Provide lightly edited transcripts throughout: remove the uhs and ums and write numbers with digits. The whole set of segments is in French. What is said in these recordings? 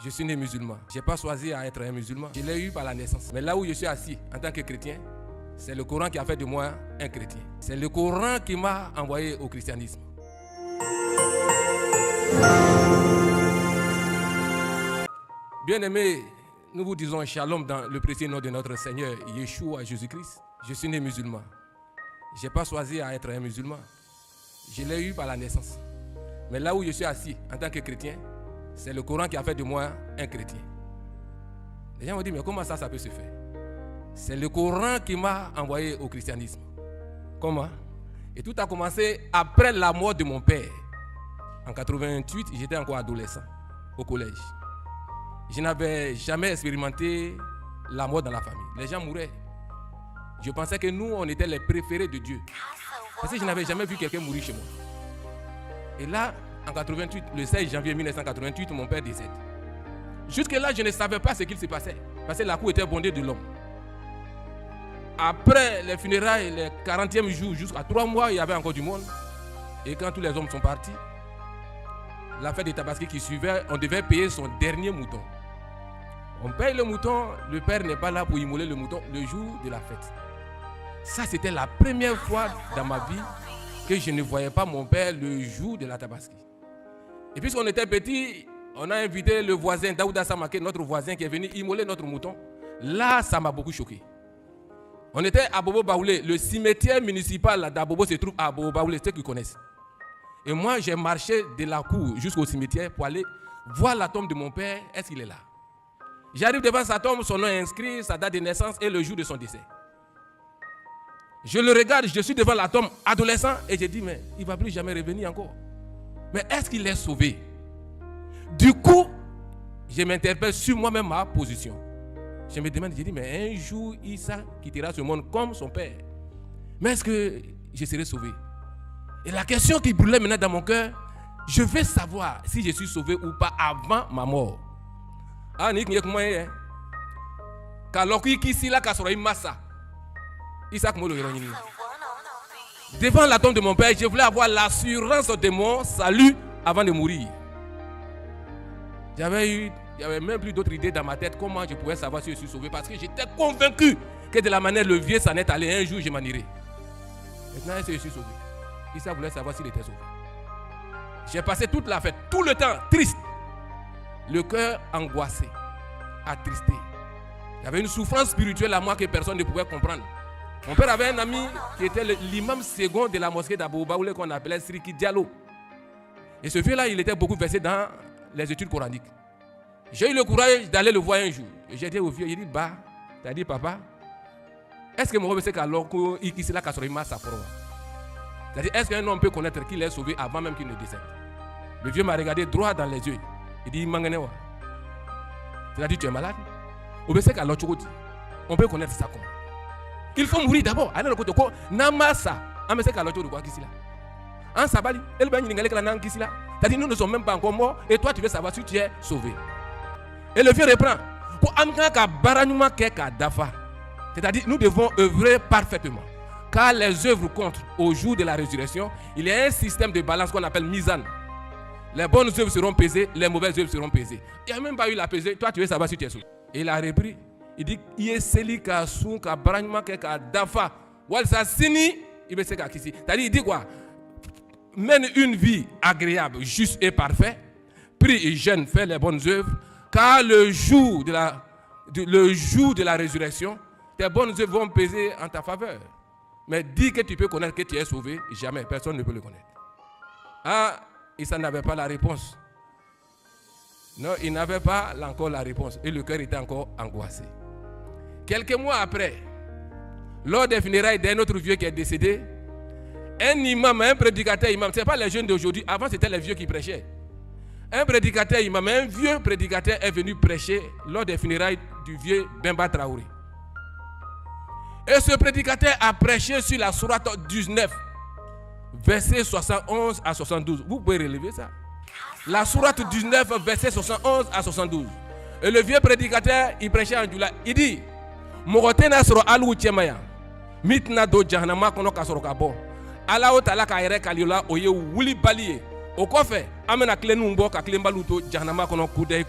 Je suis né musulman. Je n'ai pas choisi à être un musulman. Je l'ai eu par la naissance. Mais là où je suis assis en tant que chrétien, c'est le Coran qui a fait de moi un chrétien. C'est le Coran qui m'a envoyé au christianisme. Bien-aimés, nous vous disons shalom dans le précieux nom de notre Seigneur Yeshua Jésus-Christ. Je suis né musulman. Je n'ai pas choisi à être un musulman. Je l'ai eu par la naissance. Mais là où je suis assis en tant que chrétien, c'est le Coran qui a fait de moi un chrétien. Les gens vont dire, mais comment ça peut se faire? C'est le Coran qui m'a envoyé au christianisme. Comment? Et tout a commencé après la mort de mon père. En 88, j'étais encore adolescent au collège. Je n'avais jamais expérimenté la mort dans la famille. Les gens mouraient. Je pensais que nous, on était les préférés de Dieu. Parce que je n'avais jamais vu quelqu'un mourir chez moi. Et là, en 88, le 16 janvier 1988, mon père décède. Jusque-là, je ne savais pas ce qu'il se passait. Parce que la cour était bondée de l'homme. Après les funérailles, le 40e jour, jusqu'à 3 mois, il y avait encore du monde. Et quand tous les hommes sont partis, la fête des Tabaski qui suivait, on devait payer son dernier mouton. On paye le mouton, le père n'est pas là pour immoler le mouton le jour de la fête. Ça, c'était la première fois dans ma vie que je ne voyais pas mon père le jour de la Tabaski. Et puisqu'on était petit, on a invité le voisin Daouda Samake, notre voisin qui est venu immoler notre mouton. Là, ça m'a beaucoup choqué. On était à Bobo Baoulé, le cimetière municipal d'Abobo se trouve à Bobo Baoulé, ceux qui connaissent. Et moi, j'ai marché de la cour jusqu'au cimetière pour aller voir la tombe de mon père, est-ce qu'il est là? J'arrive devant sa tombe, son nom est inscrit, sa date de naissance et le jour de son décès. Je le regarde, je suis devant la tombe adolescent et je dis, mais il ne va plus jamais revenir encore. Mais est-ce qu'il est sauvé? Du coup, je m'interpelle sur moi-même ma position. Je me demande, je dis, mais un jour, Issa quittera ce monde comme son père. Mais est-ce que je serai sauvé? Et la question qui brûlait maintenant dans mon cœur, je veux savoir si je suis sauvé ou pas avant ma mort. Ah, ni que moi, hein. Kaloki kisi la kasoro massa. Isaac Molo. Devant la tombe de mon père, je voulais avoir l'assurance de mon salut avant de mourir. Il n'y avait même plus d'autres idées dans ma tête comment je pouvais savoir si je suis sauvé parce que j'étais convaincu que de la manière le vieux s'en est allé, un jour je m'en irai. Maintenant, est-ce que je suis sauvé? Issa voulait savoir s'il était sauvé. J'ai passé toute la fête, tout le temps triste, le cœur angoissé, attristé. Il y avait une souffrance spirituelle à moi que personne ne pouvait comprendre. Mon père avait un ami qui était l'imam second de la mosquée d'Abou Baoulé qu'on appelait Sriki Diallo. Et ce vieux-là, il était beaucoup versé dans les études coraniques. J'ai eu le courage d'aller le voir un jour. Et j'ai dit au vieux, il dit, bah, tu as dit, papa, est-ce que mon homme sait qu'alors qu'il s'est là, sa parole? C'est-à-dire, est-ce qu'un homme peut connaître qu'il est sauvé avant même qu'il ne décède? Le vieux m'a regardé droit dans les yeux. Il dit, Manganewa. C'est-à-dire, tu es malade? On peut connaître ça comment? Il faut mourir d'abord. C'est-à-dire, nous ne sommes même pas encore morts et toi, tu veux savoir si tu es sauvé. Et le vieux reprend. C'est-à-dire, nous devons œuvrer parfaitement. Car les œuvres comptent au jour de la résurrection. Il y a un système de balance qu'on appelle Mizan. Les bonnes œuvres seront pesées, les mauvaises œuvres seront pesées. Il n'y a même pas eu la pesée. Toi, tu veux savoir si tu es sauvé. Et il a repris. Il dit, c'est-à-dire, il dit quoi? Mène une vie agréable, juste et parfaite. Prie et jeûne, fais les bonnes œuvres. Car le jour de la résurrection, tes bonnes œuvres vont peser en ta faveur. Mais dis que tu peux connaître que tu es sauvé, jamais, personne ne peut le connaître. Ah, Issa n'avait pas la réponse. Non, il n'avait pas encore la réponse. Et le cœur était encore angoissé. Quelques mois après, lors des funérailles d'un autre vieux qui est décédé, un imam, un prédicateur imam, ce n'est pas les jeunes d'aujourd'hui, avant c'était les vieux qui prêchaient. Un prédicateur imam, un vieux prédicateur est venu prêcher lors des funérailles du vieux Bemba Traoré. Et ce prédicateur a prêché sur la sourate 19, versets 71 à 72. Vous pouvez relever ça. La sourate 19, versets 71 à 72. Et le vieux prédicateur, il prêchait en Djoula. Il dit, Mogotena soro alu chemaya. Mitna do jahanama kono kasoro kabo. Ala otala ka ere kaliola oye wuli baliye. Au quoi fait? Amena clé nous mboka clé mbaluto janama kono kudai.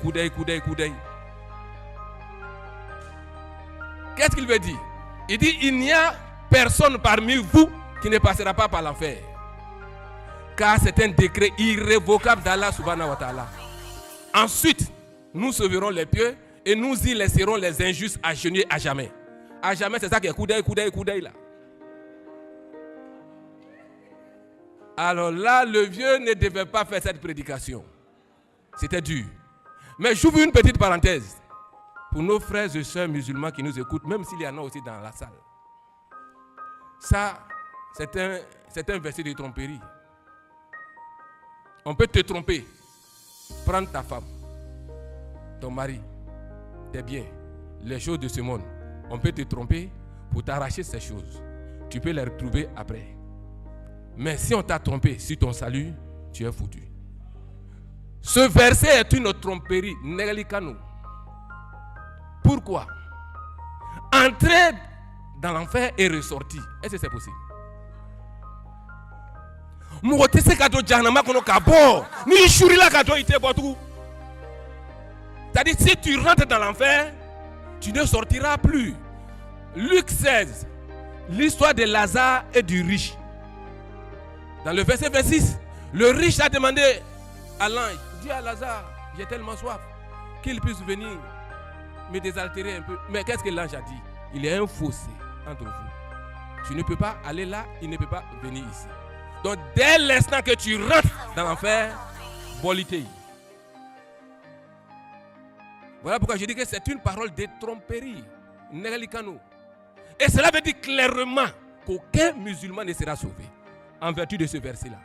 Qu'est-ce qu'il veut dire? Il dit il n'y a personne parmi vous qui ne passera pas par l'enfer. Car c'est un décret irrévocable d'Allah subhanahu wa ta'ala. Ensuite, nous sauverons les pieux et nous y laisserons les injustes agenouillés à jamais. À jamais, c'est ça qui est koudaï là. Alors là, le vieux ne devait pas faire cette prédication. C'était dur. Mais j'ouvre une petite parenthèse pour nos frères et sœurs musulmans qui nous écoutent, même s'il y en a aussi dans la salle. Ça, c'est un verset de tromperie. On peut te tromper. Prendre ta femme, ton mari, tes biens, les choses de ce monde. On peut te tromper pour t'arracher ces choses. Tu peux les retrouver après. Mais si on t'a trompé sur ton salut, tu es foutu. Ce verset est une tromperie. Pourquoi? Entrer dans l'enfer et ressortir. Est-ce que c'est possible? C'est-à-dire, si tu rentres dans l'enfer, tu ne sortiras plus. Luc 16, l'histoire de Lazare et du riche. Dans le verset 26, le riche a demandé à l'ange, dis à Lazare, j'ai tellement soif, qu'il puisse venir me désaltérer un peu. Mais qu'est-ce que l'ange a dit? Il y a un fossé entre vous. Tu ne peux pas aller là, il ne peut pas venir ici. Donc dès l'instant que tu rentres dans l'enfer, bolité. Voilà pourquoi je dis que c'est une parole de tromperie. Et cela veut dire clairement qu'aucun musulman ne sera sauvé en vertu de ce verset-là.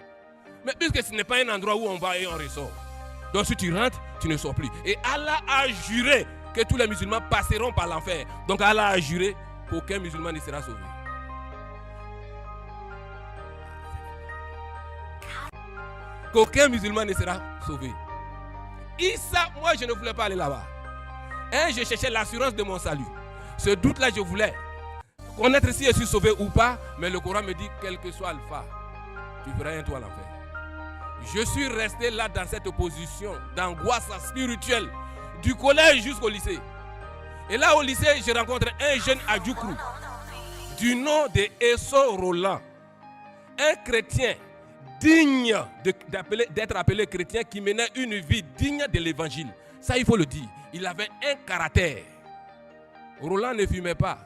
Mais puisque ce n'est pas un endroit où on va et on ressort. Donc si tu rentres, tu ne sors plus. Et Allah a juré que tous les musulmans passeront par l'enfer. Donc Allah a juré qu'aucun musulman ne sera sauvé. Qu'aucun musulman ne sera sauvé. Issa, moi je ne voulais pas aller là-bas. Je cherchais l'assurance de mon salut. Ce doute-là, je voulais connaître si je suis sauvé ou pas. Mais le Coran me dit, quel que soit Alpha, tu feras un tour à l'enfer. Je suis resté là dans cette position d'angoisse spirituelle, du collège jusqu'au lycée. Et là au lycée, je rencontre un jeune à Djoukrou, du nom de Esso Roland. Un chrétien digne d'être appelé chrétien qui menait une vie digne de l'évangile. Ça, il faut le dire. Il avait un caractère. Roland ne fumait pas,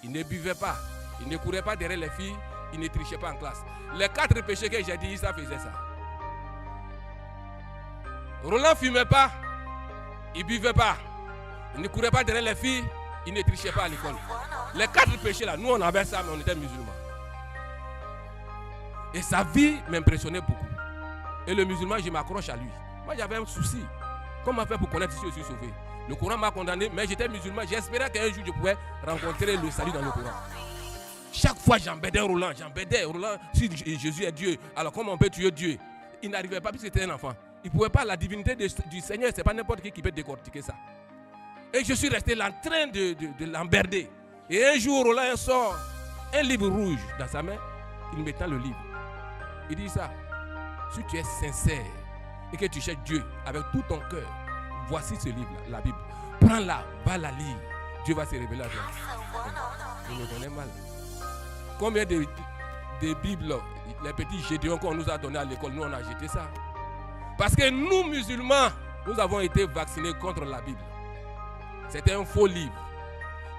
il ne buvait pas, il ne courait pas derrière les filles, il ne trichait pas en classe. Les 4 péchés que j'ai dit, ça faisait ça. Roland ne fumait pas, il ne buvait pas, il ne courait pas derrière les filles, il ne trichait pas à l'école. Les 4 péchés là, nous on avait ça, mais on était musulmans. Et sa vie m'impressionnait beaucoup. Et le musulman, je m'accroche à lui. Moi j'avais un souci. Comment faire pour connaître si je suis sauvé? Le Coran m'a condamné, mais j'étais musulman. J'espérais qu'un jour je pouvais rencontrer le salut dans le Coran. Chaque fois j'embêtais Roland. Si Jésus est Dieu, alors comment on peut tuer Dieu? Il n'arrivait pas, puisque c'était un enfant. Il ne pouvait pas, la divinité du Seigneur, ce n'est pas n'importe qui peut décortiquer ça. Et je suis resté là en train de l'emmerder. Et un jour, Roland sort un livre rouge dans sa main. Il me tend le livre. Il dit ça. Si tu es sincère et que tu cherches Dieu avec tout ton cœur, voici ce livre-là, la Bible. Prends-la, va la lire. Dieu va se révéler à toi. Je me donnais mal. Combien de Bibles, les petits Gédéons qu'on nous a donnés à l'école, nous on a jeté ça. Parce que nous, musulmans, nous avons été vaccinés contre la Bible. C'était un faux livre.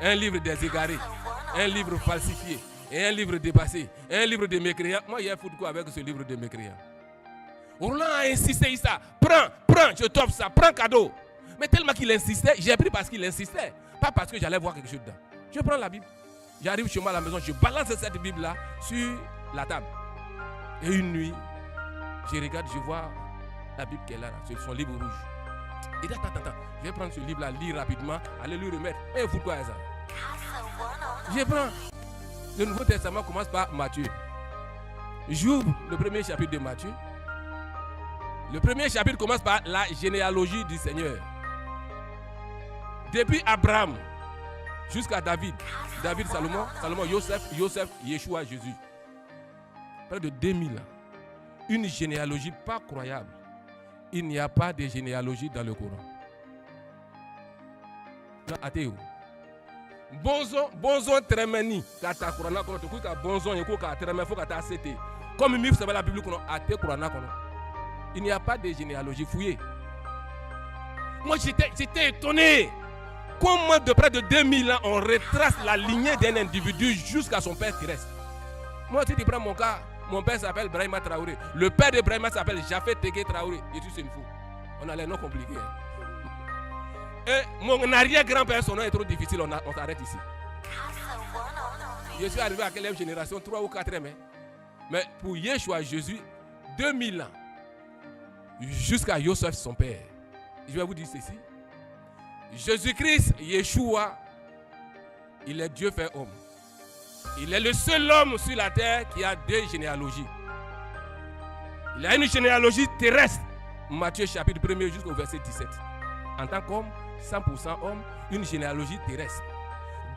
Un livre des égarés. Un livre falsifié. Et un livre dépassé. Un livre de mécréants. Moi, j'ai foutu quoi avec ce livre de mécréants? Roland a insisté, ça. Prends, je t'offre ça, prends cadeau. Mais tellement qu'il insistait, j'ai pris parce qu'il insistait. Pas parce que j'allais voir quelque chose dedans. Je prends la Bible. J'arrive chez moi à la maison, je balance cette Bible-là sur la table. Et une nuit, je regarde, je vois la Bible qu'elle a là, sur son livre rouge. Il dit, attends, je vais prendre ce livre-là, lire rapidement, aller lui remettre. Et vous, quoi, ça? Je prends. Le Nouveau Testament commence par Matthieu. J'ouvre le premier chapitre de Matthieu. Le premier chapitre commence par la généalogie du Seigneur. Depuis Abraham jusqu'à David, Salomon, Joseph, Yeshua, Jésus. Près de 2000 ans. Une généalogie pas croyable. Il n'y a pas de généalogie dans le Coran. Athée. Bonzon tremeni kata Coran kono to ka bonzon yeko ka tremeni faut kata cité. Comme mi vous la Bible kono athée Coran kono. Il n'y a pas de généalogie fouillée. Moi j'étais étonné. Comment de près de 2000 ans on retrace la lignée d'un individu jusqu'à son père terrestre. Moi si tu prends mon cas, mon père s'appelle Brahima Traoré. Le père de Brahima s'appelle Jafet Teke Traoré. Et tu sais une fou. On a les noms compliqués. Et mon arrière-grand-père, son nom est trop difficile, on s'arrête ici. Je suis arrivé à quelle génération? 3 ou 4e. Mais pour Yeshua, Jésus, 2000 ans, jusqu'à Yosef, son père. Je vais vous dire ceci. Jésus-Christ, Yeshua, il est Dieu fait homme. Il est le seul homme sur la terre qui a 2 généalogies. Il a une généalogie terrestre. Matthieu chapitre 1er jusqu'au verset 17. En tant qu'homme, 100% homme, une généalogie terrestre.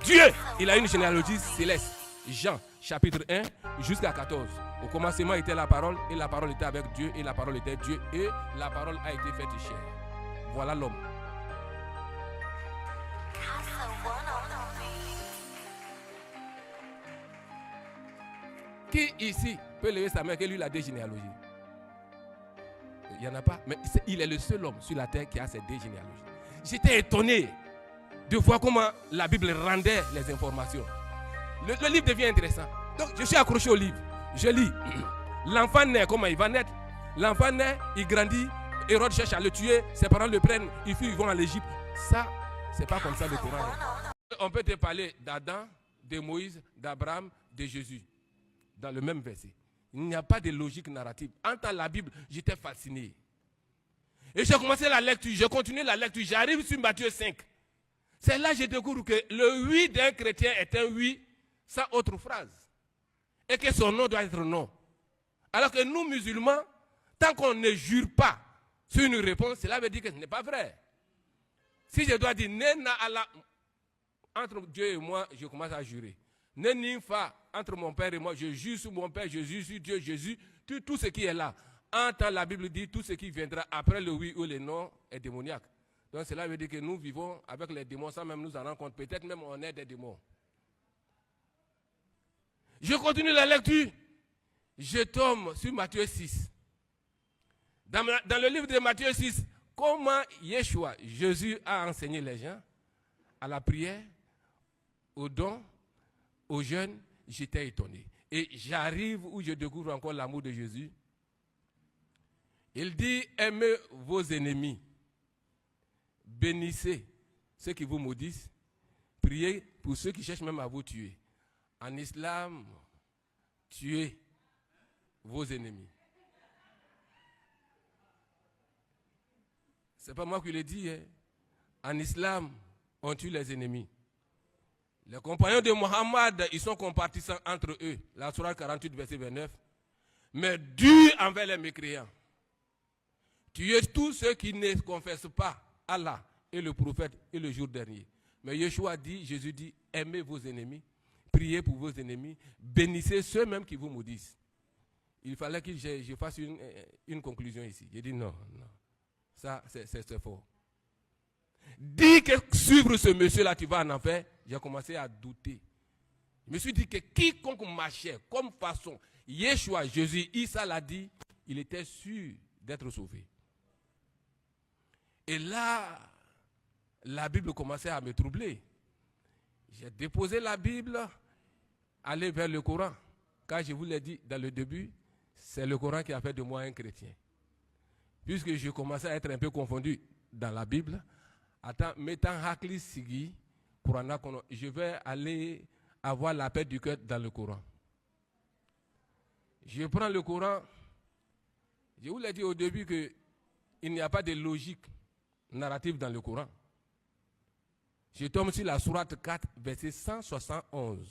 Dieu, il a une généalogie céleste. Jean, chapitre 1 jusqu'à 14. Au commencement était la parole, et la parole était avec Dieu, et la parole était Dieu, et la parole a été faite chair. Voilà l'homme. Qui ici peut lever sa main que lui a 2 généalogies? Il n'y en a pas, mais il est le seul homme sur la terre qui a ces 2 généalogies. J'étais étonné de voir comment la Bible rendait les informations. Le livre devient intéressant. Donc je suis accroché au livre. Je lis. L'enfant naît, comment il va naître? L'enfant naît, il grandit, Hérode cherche à le tuer, ses parents le prennent, ils vont en Égypte. Ça, c'est pas comme ça le Coran. On peut te parler d'Adam, de Moïse, d'Abraham, de Jésus, dans le même verset. Il n'y a pas de logique narrative. Entre la Bible, j'étais fasciné. Et j'ai commencé la lecture, j'ai continué la lecture, j'arrive sur Matthieu 5. C'est là que je découvre que le oui d'un chrétien est un oui sans autre phrase. Et que son nom doit être non. Alors que nous, musulmans, tant qu'on ne jure pas sur une réponse, cela veut dire que ce n'est pas vrai. Si je dois dire Nena Allah, entre Dieu et moi, je commence à jurer. Neninfa, entre mon père et moi, je jure sur mon père, je jure sur Dieu, Jésus, tout ce qui est là. Entre la Bible dit tout ce qui viendra après le oui ou le non est démoniaque. Donc cela veut dire que nous vivons avec les démons sans même nous en rendre compte. Peut-être même on est des démons. Je continue la lecture. Je tombe sur Matthieu 6. Dans le livre de Matthieu 6, comment Yeshua, Jésus, a enseigné les gens à la prière, au don, au jeûne, j'étais étonné. Et j'arrive où je découvre encore l'amour de Jésus. Il dit, aimez vos ennemis, bénissez ceux qui vous maudissent, priez pour ceux qui cherchent même à vous tuer. En islam, tuez vos ennemis. Ce n'est pas moi qui le dis. Hein. En islam, on tue les ennemis. Les compagnons de Mohammed, ils sont compartissants entre eux. La Sourate 48, verset 29. Mais dur envers les mécréants. Tuez tous ceux qui ne confessent pas Allah et le prophète et le jour dernier. Mais Yeshua dit, Jésus dit, aimez vos ennemis, priez pour vos ennemis, bénissez ceux même qui vous maudissent. Il fallait que je fasse une conclusion ici. J'ai dit non. Ça, c'est faux. Dis que suivre ce monsieur-là, tu vas en enfer. J'ai commencé à douter. Je me suis dit que quiconque marchait comme façon, Yeshua, Jésus, Issa l'a dit, il était sûr d'être sauvé. Et là, la Bible commençait à me troubler. J'ai déposé la Bible, allé vers le Coran. Car je vous l'ai dit dans le début, c'est le Coran qui a fait de moi un chrétien. Puisque je commençais à être un peu confondu dans la Bible, mettant Hakli Sigi, je vais aller avoir la paix du cœur dans le Coran. Je prends le Coran, je vous l'ai dit au début qu'il n'y a pas de logique narrative dans le Coran. Je tombe sur la sourate 4, verset 171.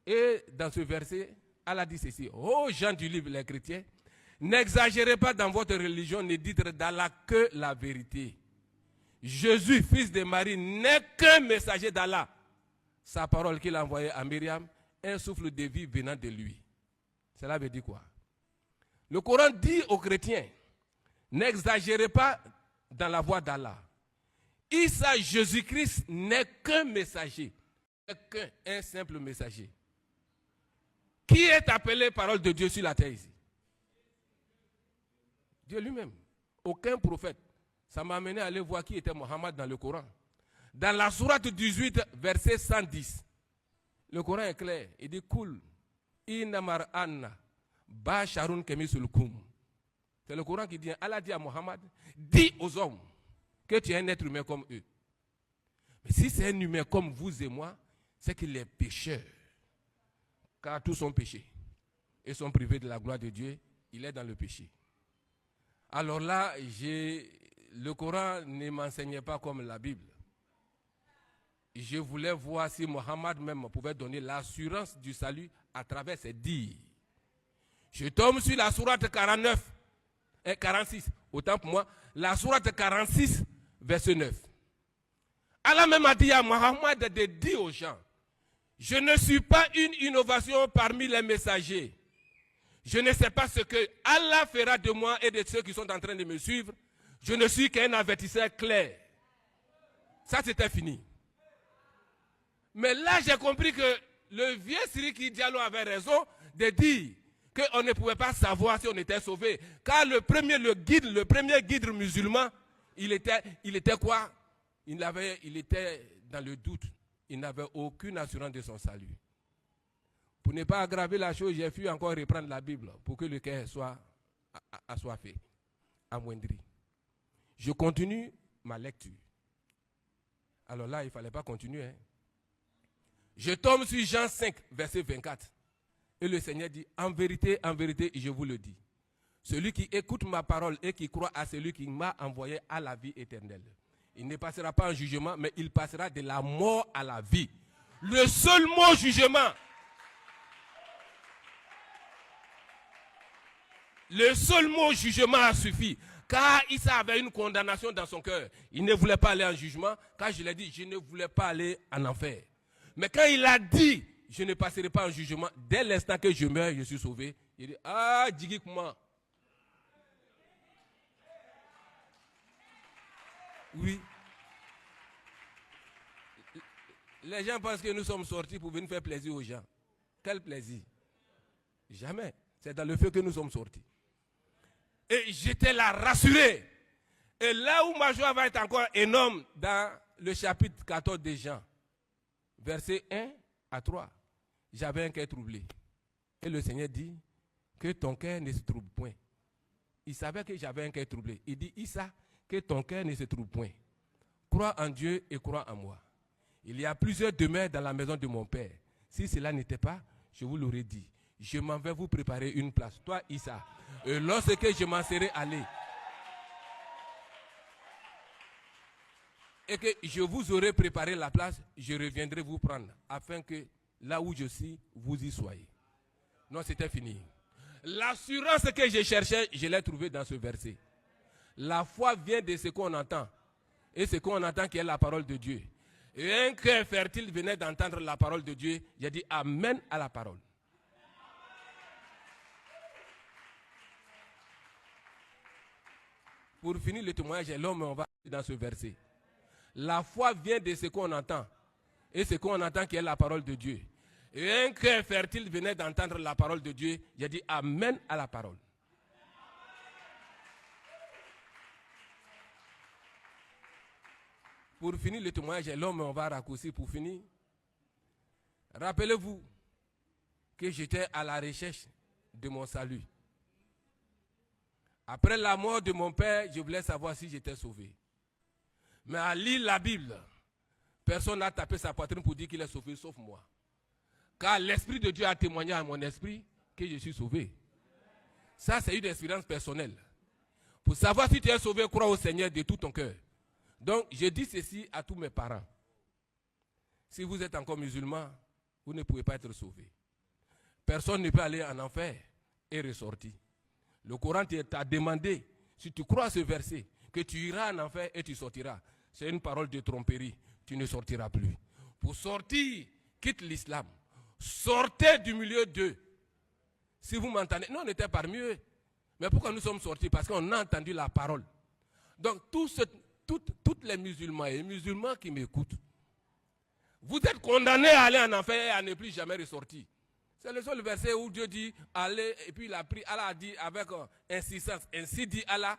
Et dans ce verset, Allah dit ceci, ô gens du livre, les chrétiens, n'exagérez pas dans votre religion, ne dites d'Allah que la vérité. Jésus, fils de Marie, n'est qu'un messager d'Allah. Sa parole qu'il a envoyée à Myriam, un souffle de vie venant de lui. Cela veut dire quoi? Le Coran dit aux chrétiens, N'exagérez pas dans la voie d'Allah. Isa Jésus-Christ n'est qu'un messager, un simple messager. Qui est appelé parole de Dieu sur la terre ici? Dieu lui-même. Aucun prophète. Ça m'a amené à aller voir qui était Mohammed dans le Coran. Dans la sourate 18, verset 110, le Coran est clair. Il dit Kul, inamar anna, ba sharun kemisul kum. C'est le Coran qui dit, Allah dit à Mohammed, dis aux hommes que tu es un être humain comme eux. Mais si c'est un humain comme vous et moi, c'est qu'il est pécheur. Car tous sont péchés et sont privés de la gloire de Dieu. Il est dans le péché. Alors là, le Coran ne m'enseignait pas comme la Bible. Je voulais voir si Mohammed même pouvait donner l'assurance du salut à travers ses dires. Je tombe sur la sourate 46, autant pour moi, la sourate 46, verset 9. Allah même a dit à Mohammed de dire aux gens, je ne suis pas une innovation parmi les messagers. Je ne sais pas ce que Allah fera de moi et de ceux qui sont en train de me suivre. Je ne suis qu'un avertisseur clair. Ça, c'était fini. Mais là, j'ai compris que le vieux Siriki Diallo avait raison de dire qu'on ne pouvait pas savoir si on était sauvé. Car le premier guide musulman, il était quoi? Il était dans le doute. Il n'avait aucune assurance de son salut. Pour ne pas aggraver la chose, j'ai pu encore reprendre la Bible pour que le cœur soit assoiffé, amoindri. Je continue ma lecture. Alors là, il ne fallait pas continuer. Hein. Je tombe sur Jean 5, verset 24. Et le Seigneur dit, en vérité, je vous le dis. Celui qui écoute ma parole et qui croit à celui qui m'a envoyé à la vie éternelle. Il ne passera pas en jugement, mais il passera de la mort à la vie. Le seul mot jugement. Le seul mot jugement a suffi. Car Isa avait une condamnation dans son cœur. Il ne voulait pas aller en jugement. Car je l'ai dit, je ne voulais pas aller en enfer. Mais quand il a dit, je ne passerai pas en jugement, dès l'instant que je meurs, je suis sauvé. Il dit, ah, Djigikma. Oui. Les gens pensent que nous sommes sortis pour venir faire plaisir aux gens. Quel plaisir? Jamais. C'est dans le feu que nous sommes sortis. Et j'étais là rassuré. Et là où ma joie va être encore énorme, dans le chapitre 14 de Jean, versets 1 à 3, j'avais un cœur troublé. Et le Seigneur dit que ton cœur ne se trouble point. Il savait que j'avais un cœur troublé. Il dit, Issa, que ton cœur ne se trouble point. Crois en Dieu et crois en moi. Il y a plusieurs demeures dans la maison de mon Père. Si cela n'était pas, je vous l'aurais dit. Je m'en vais vous préparer une place. Toi, Issa. Et lorsque je m'en serai allé, et que je vous aurai préparé la place, je reviendrai vous prendre, afin que là où je suis, vous y soyez. Non, c'était fini. L'assurance que je cherchais, je l'ai trouvée dans ce verset. La foi vient de ce qu'on entend. Et ce qu'on entend qui est la parole de Dieu. Et un cœur fertile venait d'entendre la parole de Dieu. J'ai dit Amen à la parole. Pour finir le témoignage, l'homme, on va dans ce verset. La foi vient de ce qu'on entend. Et ce qu'on entend qui est la parole de Dieu. Et un cœur fertile venait d'entendre la parole de Dieu. J'ai dit Amen à la parole. Pour finir le témoignage, l'homme, on va raccourcir pour finir. Rappelez-vous que j'étais à la recherche de mon salut. Après la mort de mon père, je voulais savoir si j'étais sauvé. Mais à lire la Bible, personne n'a tapé sa poitrine pour dire qu'il est sauvé, sauf moi. Car l'Esprit de Dieu a témoigné à mon esprit que je suis sauvé. Ça, c'est une expérience personnelle. Pour savoir si tu es sauvé, crois au Seigneur de tout ton cœur. Donc, je dis ceci à tous mes parents. Si vous êtes encore musulman, vous ne pouvez pas être sauvé. Personne ne peut aller en enfer et ressortir. Le Coran t'a demandé, si tu crois à ce verset, que tu iras en enfer et tu sortiras. C'est une parole de tromperie. Tu ne sortiras plus. Pour sortir, quitte l'islam. Sortez du milieu d'eux. Si vous m'entendez, nous on était parmi eux. Mais pourquoi nous sommes sortis? Parce qu'on a entendu la parole. Donc, toutes les musulmans et les musulmans qui m'écoutent, vous êtes condamnés à aller en enfer et à ne plus jamais ressortir. C'est le seul verset où Dieu dit allez, et puis il a pris, Allah a dit avec insistance, ainsi dit Allah,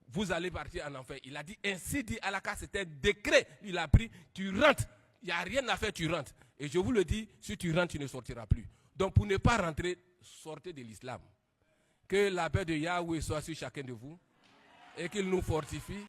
vous allez partir en enfer. Il a dit ainsi dit Allah, car c'était un décret. Il a pris, tu rentres, il n'y a rien à faire, tu rentres. Et je vous le dis, si tu rentres, tu ne sortiras plus. Donc pour ne pas rentrer, sortez de l'islam. Que la paix de Yahweh soit sur chacun de vous et qu'il nous fortifie.